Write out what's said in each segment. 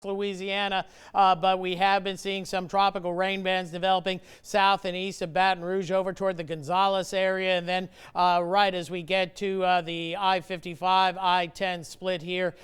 Louisiana, but we have been seeing some tropical rain bands developing south and east of Baton Rouge over toward the Gonzales area, and then right as we get to the I-55, I-10 split here,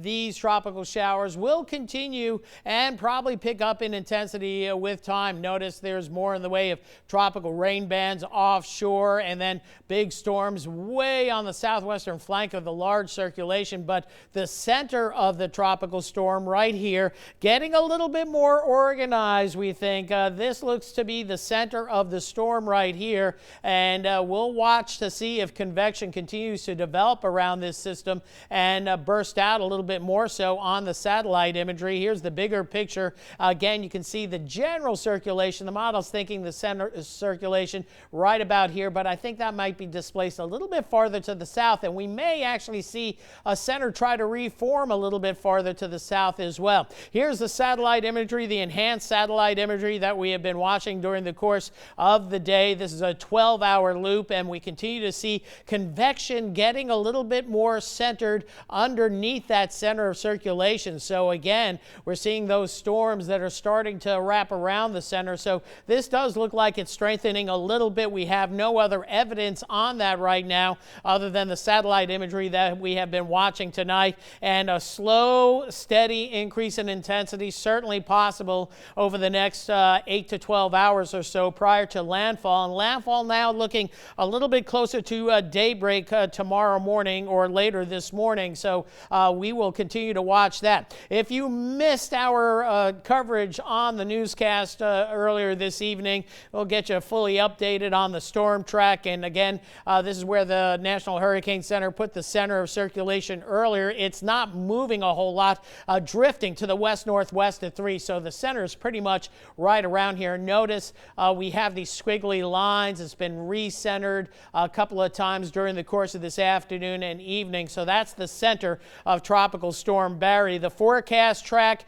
these tropical showers will continue and probably pick up in intensity with time. Notice there's more in the way of tropical rain bands offshore and then big storms way on the southwestern flank of the large circulation, but the center of the tropical storm right here getting a little bit more organized, we think. This looks to be the center of the storm right here, and we'll watch to see if convection continues to develop around this system and burst out a little bit more so on the satellite imagery. Here's the bigger picture. Again, you can see the general circulation. The model's thinking the center circulation right about here, but I think that might be displaced a little bit farther to the south, and we may actually see a center try to reform a little bit farther to the south as well. Here's the satellite imagery, the enhanced satellite imagery that we have been watching during the course of the day. This is a 12-hour loop, and we continue to see convection getting a little bit more centered underneath that center of circulation. So again, we're seeing those storms that are starting to wrap around the center. So this does look like it's strengthening a little bit. We have no other evidence on that right now other than the satellite imagery that we have been watching tonight, and a slow, steady increase in intensity certainly possible over the next 8 to 12 hours or so prior to landfall. And landfall now looking a little bit closer to daybreak tomorrow morning or later this morning. So we will continue to watch that. If you missed our coverage on the newscast earlier this evening, we'll get you fully updated on the storm track. And again, this is where the National Hurricane Center put the center of circulation earlier. It's not moving a whole lot, drifting to the west-northwest at 3, so the center is pretty much right around here. Notice we have these squiggly lines. It's been recentered a couple of times during the course of this afternoon and evening, so that's the center of Tropical Storm Barry. The forecast track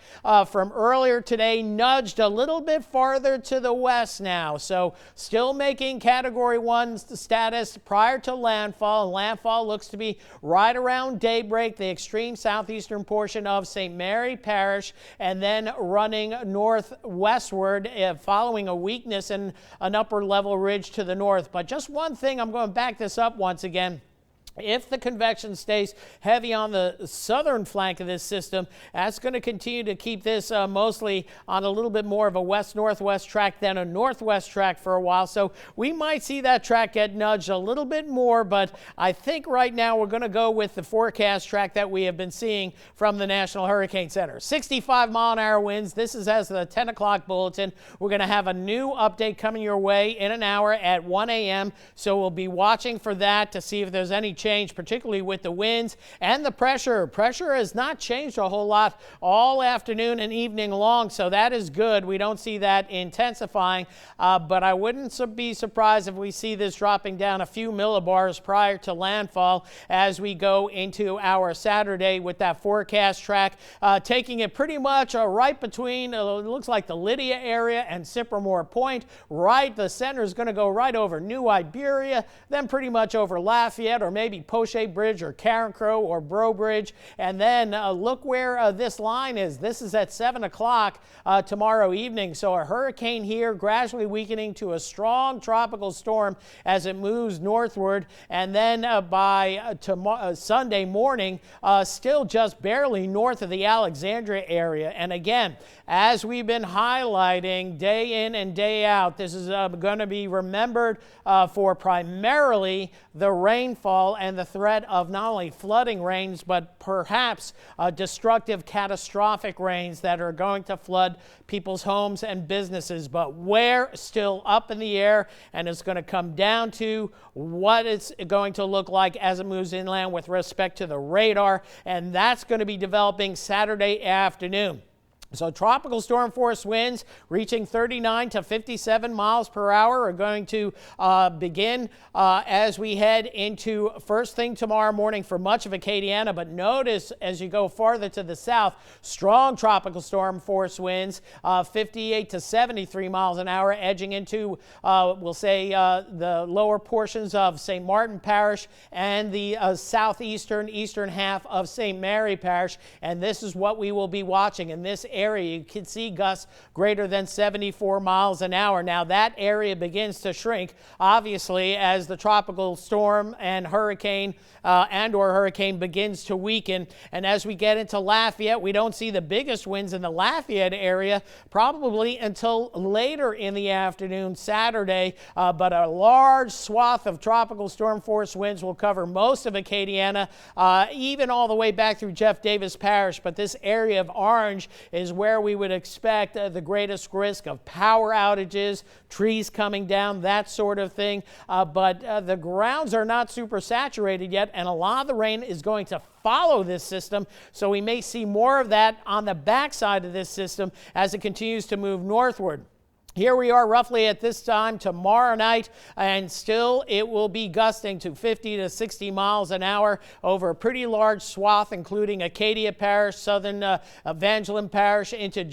from earlier today nudged a little bit farther to the west now, so still making Category 1 status prior to landfall. Landfall looks to be right around daybreak, the extreme southeastern portion of St. Mary Parish, and then running northwestward, following a weakness in an upper level ridge to the north. But just one thing, I'm going to back this up once again. If the convection stays heavy on the southern flank of this system, that's going to continue to keep this mostly on a little bit more of a west-northwest track than a northwest track for a while. So we might see that track get nudged a little bit more, but I think right now we're going to go with the forecast track that we have been seeing from the National Hurricane Center. 65-mile-an-hour winds. This is as the 10 o'clock bulletin. We're going to have a new update coming your way in an hour at 1 a.m., so we'll be watching for that to see if there's any change, particularly with the winds and the pressure. Pressure has not changed a whole lot all afternoon and evening long, so that is good. We don't see that intensifying, but I wouldn't be surprised if we see this dropping down a few millibars prior to landfall as we go into our Saturday with that forecast track, taking it pretty much right between, it looks like the Lydia area and Sycamore Point. Right, the center is going to go right over New Iberia, then pretty much over Lafayette or maybe Poche Bridge or Carencro or Bro Bridge. And then look where this line is. This is at 7 o'clock tomorrow evening. So a hurricane here gradually weakening to a strong tropical storm as it moves northward. And then by Sunday morning, still just barely north of the Alexandria area. And again, as we've been highlighting day in and day out, this is going to be remembered for primarily the rainfall and the threat of not only flooding rains, but perhaps destructive, catastrophic rains that are going to flood people's homes and businesses. But where, still up in the air, and it's going to come down to what it's going to look like as it moves inland with respect to the radar, and that's going to be developing Saturday afternoon. So tropical storm force winds reaching 39 to 57 miles per hour are going to begin as we head into first thing tomorrow morning for much of Acadiana. But notice as you go farther to the south, strong tropical storm force winds, 58 to 73 miles an hour, edging into, we'll say, the lower portions of St. Martin Parish and the eastern half of St. Mary Parish. And this is what we will be watching in this area. You can see gusts greater than 74 miles an hour. Now that area begins to shrink, obviously, as the tropical storm and hurricane or hurricane begins to weaken. And as we get into Lafayette, we don't see the biggest winds in the Lafayette area probably until later in the afternoon Saturday, but a large swath of tropical storm force winds will cover most of Acadiana, even all the way back through Jeff Davis Parish. But this area of orange is where we would expect the greatest risk of power outages, trees coming down, that sort of thing. But the grounds are not super saturated yet, and a lot of the rain is going to follow this system. So we may see more of that on the backside of this system as it continues to move northward. Here we are roughly at this time tomorrow night, and still it will be gusting to 50 to 60 miles an hour over a pretty large swath, including Acadia Parish, southern Evangeline Parish, into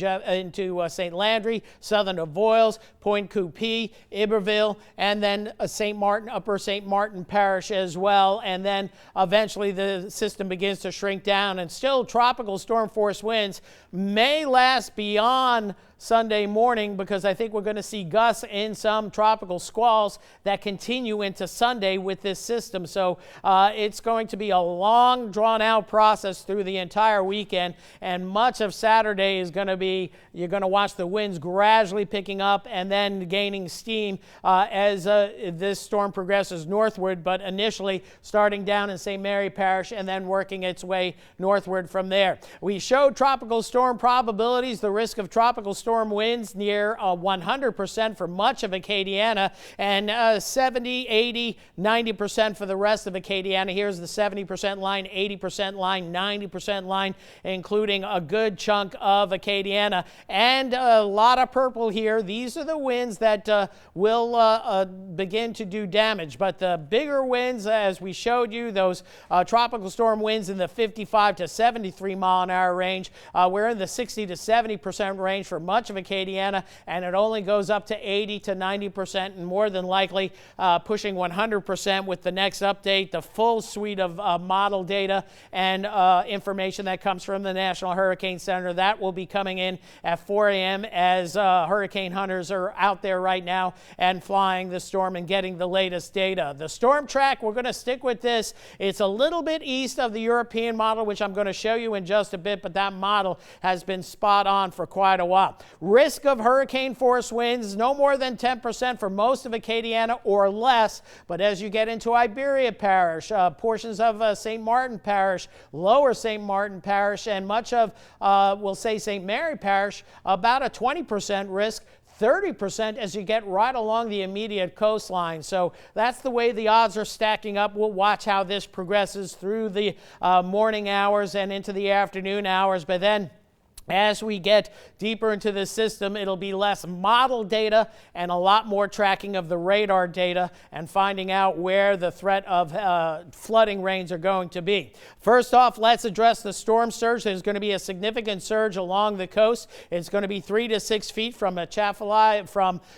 St. Landry, southern Avoyelles, Point Coupee, Iberville, and then St. Martin, Upper St. Martin Parish as well. And then eventually the system begins to shrink down, and still tropical storm force winds may last beyond Sunday morning, because I think we're going to see gusts in some tropical squalls that continue into Sunday with this system. So it's going to be a long, drawn-out process through the entire weekend, and much of Saturday is going to be, you're going to watch the winds gradually picking up and then gaining steam as this storm progresses northward, but initially starting down in St. Mary Parish and then working its way northward from there. We showed tropical storm probabilities, the risk of tropical storm winds near 100% for much of Acadiana, and 70, 80, 90% for the rest of Acadiana. Here's the 70% line, 80% line, 90% line, including a good chunk of Acadiana. And a lot of purple here. These are the winds that will begin to do damage. But the bigger winds, as we showed you, those tropical storm winds in the 55 to 73 mile an hour range, we're in the 60 to 70% range for much of Acadiana, and it only goes up to 80 to 90%, and more than likely pushing 100% with the next update. The full suite of model data and information that comes from the National Hurricane Center, that will be coming in at 4 a.m. as hurricane hunters are out there right now and flying the storm and getting the latest data. The storm track, we're going to stick with this. It's a little bit east of the European model, which I'm going to show you in just a bit, but that model has been spot on for quite a while. Risk of hurricane force winds, no more than 10% for most of Acadiana or less. But as you get into Iberia Parish, portions of St. Martin Parish, lower St. Martin Parish, and much of, we'll say, St. Mary Parish, about a 20% risk. 30% as you get right along the immediate coastline. So that's the way the odds are stacking up. We'll watch how this progresses through the morning hours and into the afternoon hours. But then as we get deeper into the system, it'll be less model data and a lot more tracking of the radar data and finding out where the threat of flooding rains are going to be. First off, let's address the storm surge. There's going to be a significant surge along the coast. It's going to be 3 to 6 feet from Atchafalaya,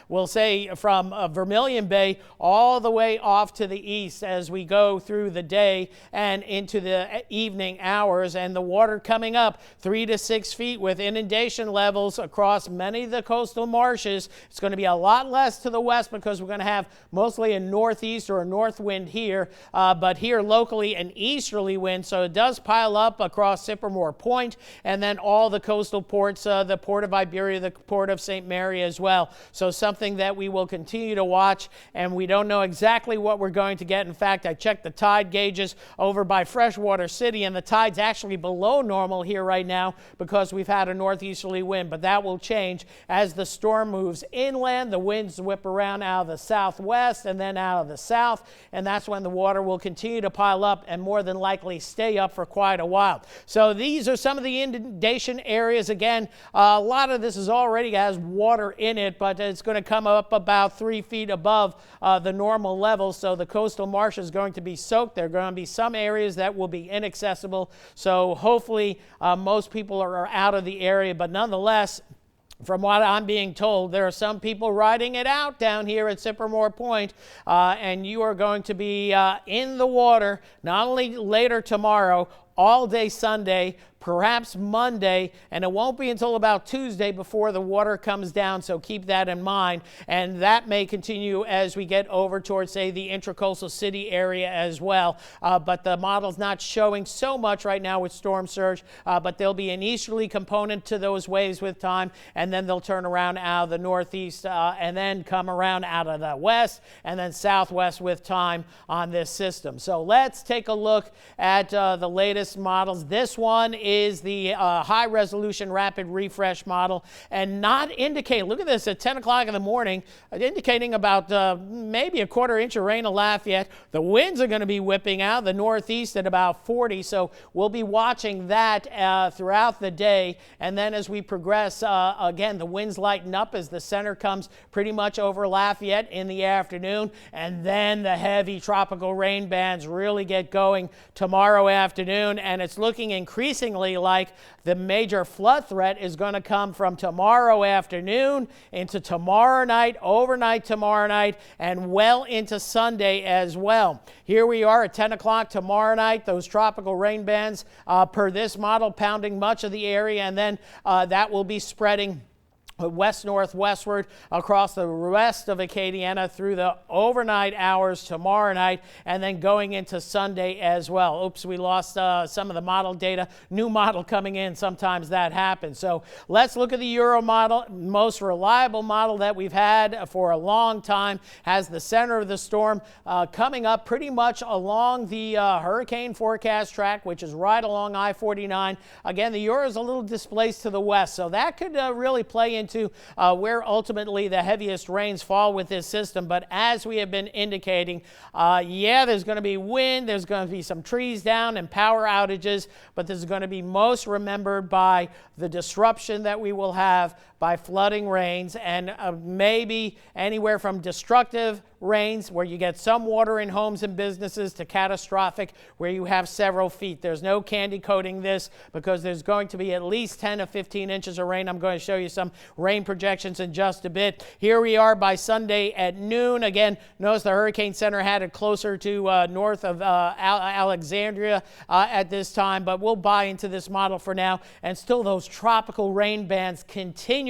we'll say from Vermilion Bay all the way off to the east as we go through the day and into the evening hours, and the water coming up 3 to 6 feet with inundation levels across many of the coastal marshes. It's going to be a lot less to the west because we're going to have mostly a northeast or a north wind here, but here locally an easterly wind, so it does pile up across Sycamore Point and then all the coastal ports, the Port of Iberia, the Port of St. Mary as well. So something that we will continue to watch, and we don't know exactly what we're going to get. In fact, I checked the tide gauges over by Freshwater City, and the tide's actually below normal here right now because we've we've had a northeasterly wind, but that will change as the storm moves inland. The winds whip around out of the southwest and then out of the south, and that's when the water will continue to pile up and more than likely stay up for quite a while. So these are some of the inundation areas. Again, a lot of this is already has water in it, but it's going to come up about 3 feet above the normal level, so the coastal marsh is going to be soaked. There are going to be some areas that will be inaccessible, so hopefully most people are out of the area, but nonetheless, from what I'm being told, there are some people riding it out down here at Sippermore Point, and you are going to be in the water not only later tomorrow, all day Sunday, perhaps Monday, and it won't be until about Tuesday before the water comes down, so keep that in mind. And that may continue as we get over towards, say, the intracoastal city area as well. But the model's not showing so much right now with storm surge, but there'll be an easterly component to those waves with time, and then they'll turn around out of the northeast and then come around out of the west and then southwest with time on this system. So let's take a look at the latest models. This one is the high resolution rapid refresh model, and not indicating, look at this, at 10 o'clock in the morning, indicating about maybe a quarter inch of rain in Lafayette. The winds are going to be whipping out the northeast at about 40, so we'll be watching that throughout the day. And then as we progress, again, the winds lighten up as the center comes pretty much over Lafayette in the afternoon, and then the heavy tropical rain bands really get going tomorrow afternoon, and it's looking increasingly like the major flood threat is going to come from tomorrow afternoon into tomorrow night, overnight tomorrow night, and well into Sunday as well. Here we are at 10 o'clock tomorrow night, those tropical rain bands per this model pounding much of the area, and then that will be spreading west-northwestward across the rest of Acadiana through the overnight hours tomorrow night, and then going into Sunday as well. Oops, we lost some of the model data. New model coming in, sometimes that happens. So let's look at the Euro model. Most reliable model that we've had for a long time has the center of the storm coming up pretty much along the hurricane forecast track, which is right along I-49. Again, the Euro is a little displaced to the west, so that could really play into where ultimately the heaviest rains fall with this system. But as we have been indicating, yeah, there's going to be wind, there's going to be some trees down and power outages, but this is going to be most remembered by the disruption that we will have by flooding rains, and maybe anywhere from destructive rains where you get some water in homes and businesses to catastrophic where you have several feet. There's no candy coating this because there's going to be at least 10 to 15 inches of rain. I'm going to show you some rain projections in just a bit. Here we are by Sunday at noon. Again, notice the Hurricane Center had it closer to north of Alexandria at this time, but we'll buy into this model for now, and still those tropical rain bands continuing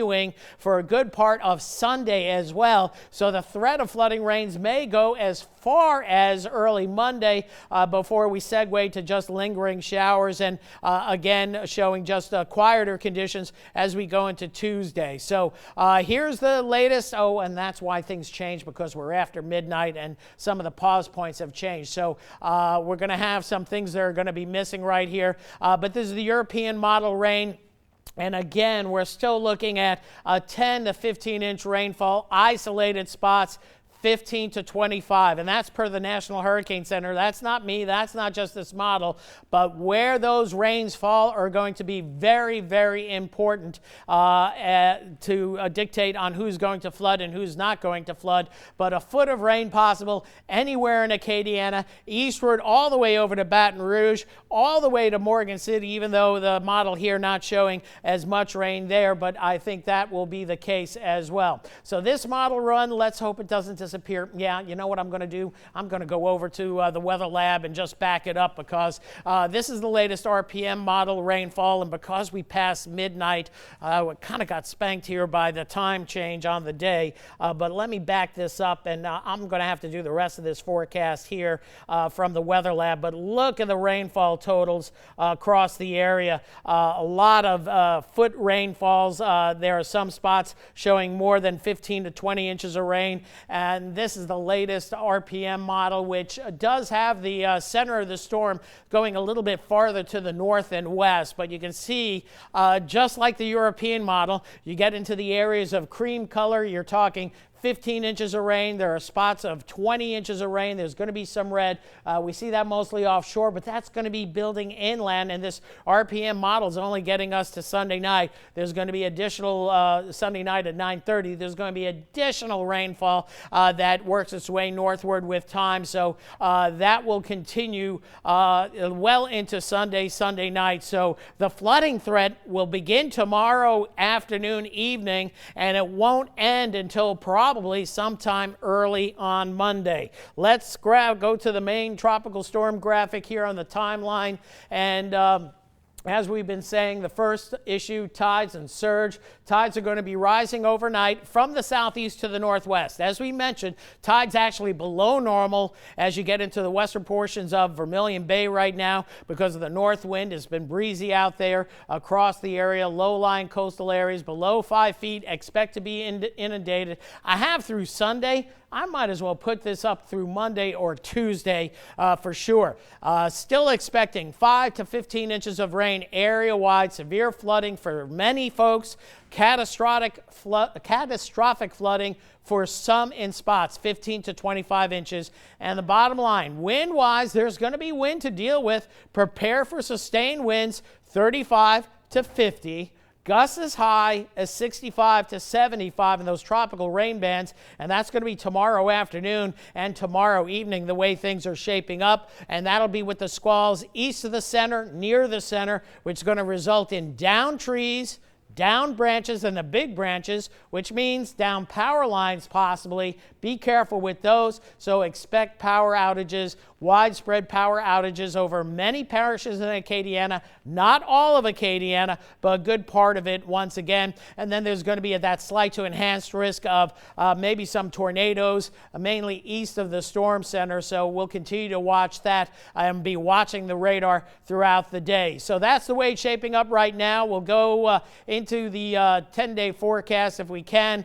for a good part of Sunday as well. So the threat of flooding rains may go as far as early Monday before we segue to just lingering showers, and again showing just quieter conditions as we go into Tuesday. So here's the latest. Oh, and that's why things change, because we're after midnight and some of the pause points have changed. So we're going to have some things that are going to be missing right here. But this is the European model rain. And again, we're still looking at a 10 to 15 inch rainfall, isolated spots, 15 to 25, and that's per the National Hurricane Center. That's not me, that's not just this model, but where those rains fall are going to be very, very important to dictate on who's going to flood and who's not going to flood. But a foot of rain possible anywhere in Acadiana, eastward all the way over to Baton Rouge, all the way to Morgan City, even though the model here not showing as much rain there, but I think that will be the case as well. So this model run, let's hope it doesn't disappear. Yeah, you know what I'm going to do? I'm going to go over to the weather lab and just back it up, because this is the latest RPM model rainfall, and because we passed midnight, we kind of got spanked here by the time change on the day. But let me back this up, and I'm going to have to do the rest of this forecast here from the weather lab. But look at the rainfall totals across the area. A lot of foot rainfalls. There are some spots showing more than 15 to 20 inches of rain. and this is the latest RPM model, which does have the center of the storm going a little bit farther to the north and west. But you can see, just like the European model, you get into the areas of cream color. You're talking 15 inches of rain. There are spots of 20 inches of rain. There's going to be some red. We see that mostly offshore, but that's going to be building inland, and this RPM model is only getting us to Sunday night. There's going to be additional Sunday night at 9:30. There's going to be additional rainfall that works its way northward with time, so that will continue well into Sunday night. So the flooding threat will begin tomorrow afternoon, evening, and it won't end until probably sometime early on Monday. Let's go to the main tropical storm graphic here on the timeline, and as we've been saying, the first issue, tides and surge. Tides are going to be rising overnight from the southeast to the northwest. As we mentioned, tides actually below normal as you get into the western portions of Vermilion Bay right now because of the north wind. It's been breezy out there across the area. Low-lying coastal areas below 5 feet expect to be inundated. I have through Sunday. I might as well put this up through Monday or Tuesday for sure. Still expecting 5 to 15 inches of rain area-wide, severe flooding for many folks, catastrophic flooding for some in spots, 15 to 25 inches. And the bottom line, wind-wise, there's going to be wind to deal with. Prepare for sustained winds, 35 to 50. Gusts as high as 65 to 75 in those tropical rain bands, and that's going to be tomorrow afternoon and tomorrow evening the way things are shaping up, and that'll be with the squalls east of the center, near the center, which is going to result in down trees, down branches and the big branches, which means down power lines possibly. Be careful with those. So expect power outages, widespread power outages over many parishes in Acadiana. Not all of Acadiana, but a good part of it once again. And then there's going to be that slight to enhanced risk of maybe some tornadoes, mainly east of the storm center. So we'll continue to watch that and be watching the radar throughout the day. So that's the way it's shaping up right now. We'll go into the 10-day forecast if we can.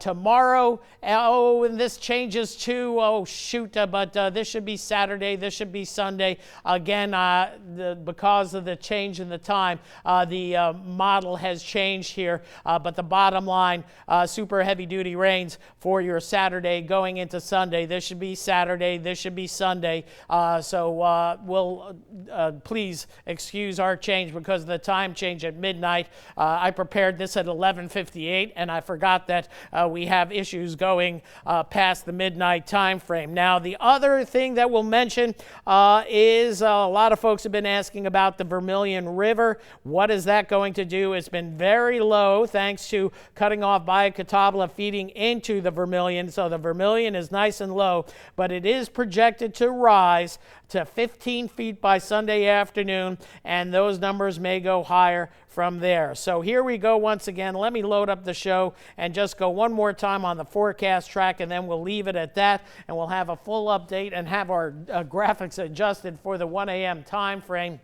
Tomorrow, and this changes too. But this should be Saturday. This should be Sunday. Again, because of the change in the time, the model has changed here. But the bottom line, super heavy-duty rains for your Saturday going into Sunday. This should be Saturday. This should be Sunday. So we'll please excuse our change because of the time change at midnight. I prepared this at 11:58, and I forgot that we have issues going past the midnight time frame. Now, the other thing that we'll mention is a lot of folks have been asking about the Vermilion River. What is that going to do? It's been very low thanks to cutting off Biocatawba feeding into the Vermilion. So the Vermilion is nice and low, but it is projected to rise to 15 feet by Sunday afternoon, and those numbers may go higher from there. So here we go once again. Let me load up the show and just go one more time on the forecast track, and then we'll leave it at that, and we'll have a full update and have our graphics adjusted for the 1 a.m. time frame.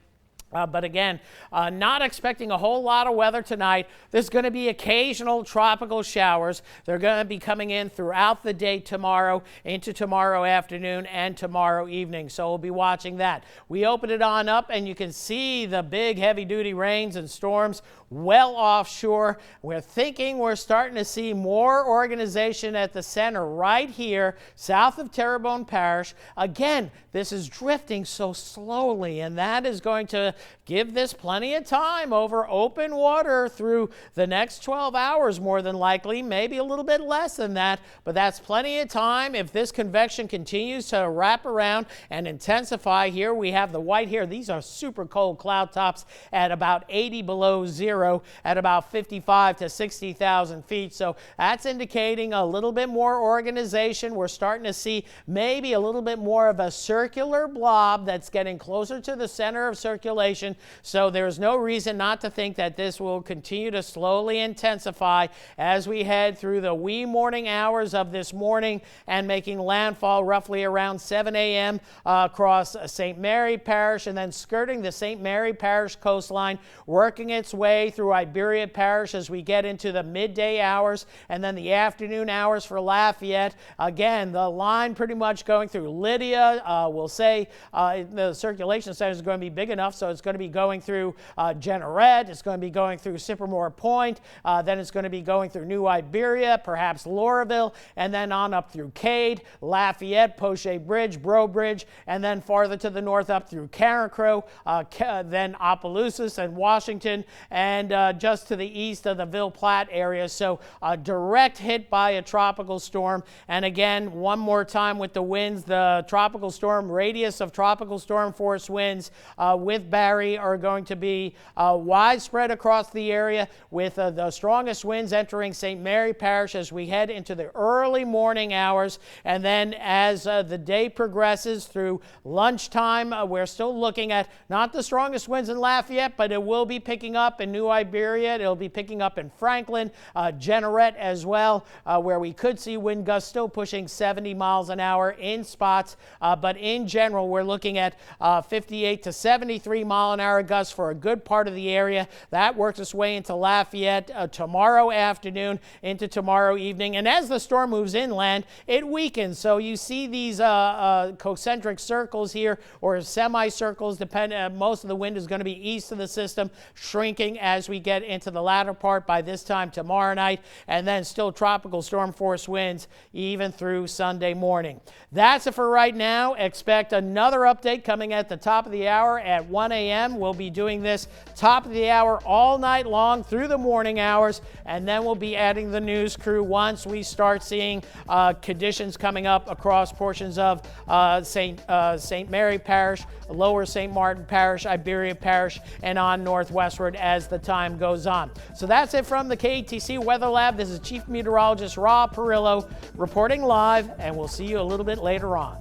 But again, not expecting a whole lot of weather tonight. There's going to be occasional tropical showers. They're going to be coming in throughout the day tomorrow, into tomorrow afternoon and tomorrow evening. So we'll be watching that. We open it on up, and you can see the big heavy-duty rains and storms well offshore. We're thinking we're starting to see more organization at the center right here, south of Terrebonne Parish. Again, this is drifting so slowly, and that is going to give this plenty of time over open water through the next 12 hours, more than likely, maybe a little bit less than that, but that's plenty of time. If this convection continues to wrap around and intensify, here we have the white here. These are super cold cloud tops at about 80 below zero at about 55 to 60,000 feet. So that's indicating a little bit more organization. We're starting to see maybe a little bit more of a circular blob that's getting closer to the center of circulation. So there's no reason not to think that this will continue to slowly intensify as we head through the wee morning hours of this morning and making landfall roughly around 7 a.m. Across St. Mary Parish, and then skirting the St. Mary Parish coastline, working its way through Iberia Parish as we get into the midday hours and then the afternoon hours for Lafayette. Again, the line pretty much going through Lydia. We'll say the circulation center is going to be big enough, so it's going to be going through Jeanerette. It's going to be going through Sycamore Point. Then it's going to be going through New Iberia, perhaps Lauraville, and then on up through Cade, Lafayette, Poche Bridge, Breaux Bridge, and then farther to the north up through Carencro, then Opelousas and Washington, and just to the east of the Ville Platte area. So a direct hit by a tropical storm. And again, one more time with the winds, the tropical storm radius of tropical storm force winds with Barry are going to be widespread across the area, with the strongest winds entering St. Mary Parish as we head into the early morning hours. And then as the day progresses through lunchtime, we're still looking at not the strongest winds in Lafayette, but it will be picking up in New Iberia. It'll be picking up in Franklin, Jeanerette as well, where we could see wind gusts still pushing 70 miles an hour in spots. But in general, we're looking at 58 to 73 mile an hour gusts for a good part of the area. That works its way into Lafayette tomorrow afternoon into tomorrow evening. And as the storm moves inland, it weakens. So you see these concentric circles here, or semicircles, most of the wind is going to be east of the system, shrinking as we get into the latter part by this time tomorrow night, and then still tropical storm force winds even through Sunday morning. That's it for right now. Expect another update coming at the top of the hour at 1 a.m. We'll be doing this top of the hour all night long through the morning hours, and then we'll be adding the news crew once we start seeing conditions coming up across portions of St. Mary Parish, Lower St. Martin Parish, Iberia Parish, and on northwestward as the time goes on. So that's it from the KATC Weather Lab. This is Chief Meteorologist Rob Perillo reporting live, and we'll see you a little bit later on.